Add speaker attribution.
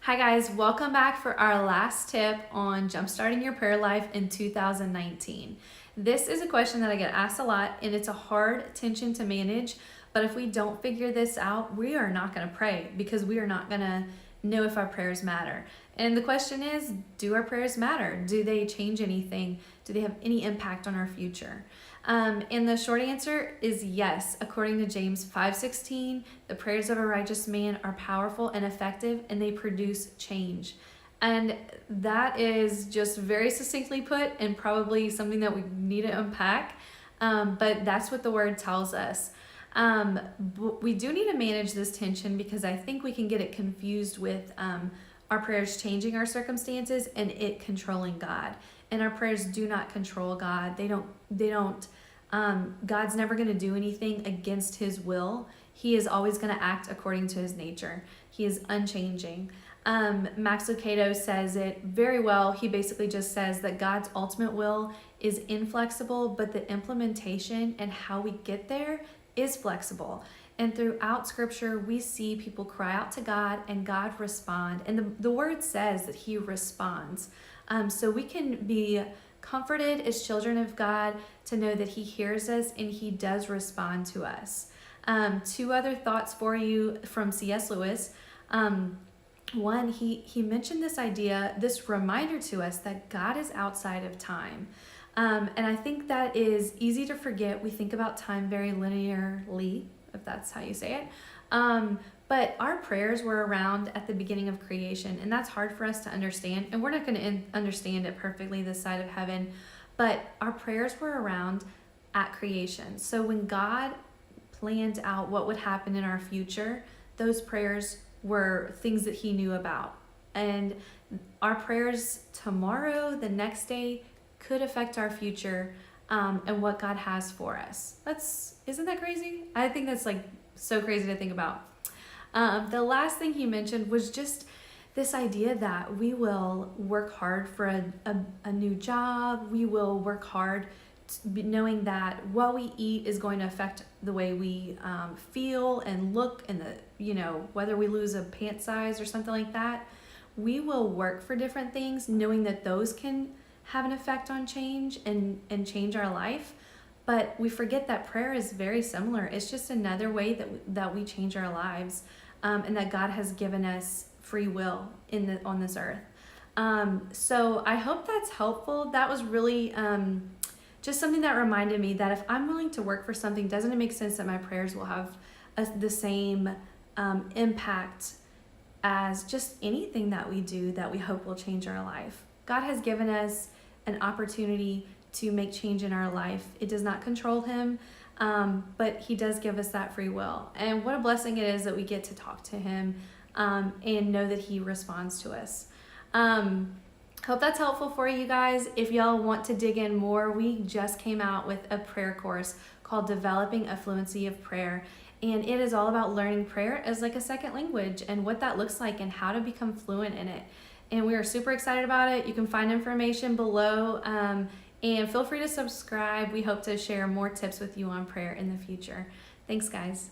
Speaker 1: Hi guys, welcome back for our last tip on jumpstarting your prayer life in 2019. This is a question that I get asked a lot and it's a hard tension to manage, but if we don't figure this out, we are not going to pray because we are not going to know if our prayers matter. And the question is, do our prayers matter? Do they change anything? Do they have any impact on our future? And the short answer is yes. According to James 5:16, the prayers of a righteous man are powerful and effective, and they produce change. And that is just very succinctly put and probably something that we need to unpack. But that's what the word tells us. We do need to manage this tension because I think we can get it confused with our prayers changing our circumstances and it controlling God. And our prayers do not control God. They don't, God's never going to do anything against his will. He is always going to act according to his nature. He is unchanging. Max Lucado says it very well. He basically just says that God's ultimate will is inflexible, but the implementation and how we get there is flexible. And throughout scripture, we see people cry out to God and God respond. And the word says that he responds. So we can be comforted as children of God to know that he hears us and he does respond to us. Two other thoughts for you from C.S. Lewis. One, he mentioned this idea, this reminder to us that God is outside of time. And I think that is easy to forget. We think about time very linearly, if that's how you say it. But our prayers were around at the beginning of creation, and that's hard for us to understand. And we're not going to understand it perfectly this side of heaven, but our prayers were around at creation. So when God planned out what would happen in our future, those prayers were things that he knew about. And our prayers tomorrow, the next day, could affect our future and what God has for us. Isn't that crazy? I think that's like so crazy to think about. The last thing he mentioned was just this idea that we will work hard for a new job. We will work hard knowing that what we eat is going to affect the way we feel and look, and whether we lose a pant size or something like that. We will work for different things knowing that those can have an effect on change and change our life. But we forget that prayer is very similar. It's just another way that we change our lives, and that God has given us free will on this earth. So I hope that's helpful. That was really just something that reminded me that if I'm willing to work for something, doesn't it make sense that my prayers will have the same impact as just anything that we do that we hope will change our life? God has given us an opportunity to make change in our life. It does not control him, but he does give us that free will. And what a blessing it is that we get to talk to him and know that he responds to us. Hope that's helpful for you guys. If y'all want to dig in more, we just came out with a prayer course called Developing a Fluency of Prayer. And it is all about learning prayer as like a second language and what that looks like and how to become fluent in it. And we are super excited about it. You can find information below, and feel free to subscribe. We hope to share more tips with you on prayer in the future. Thanks, guys.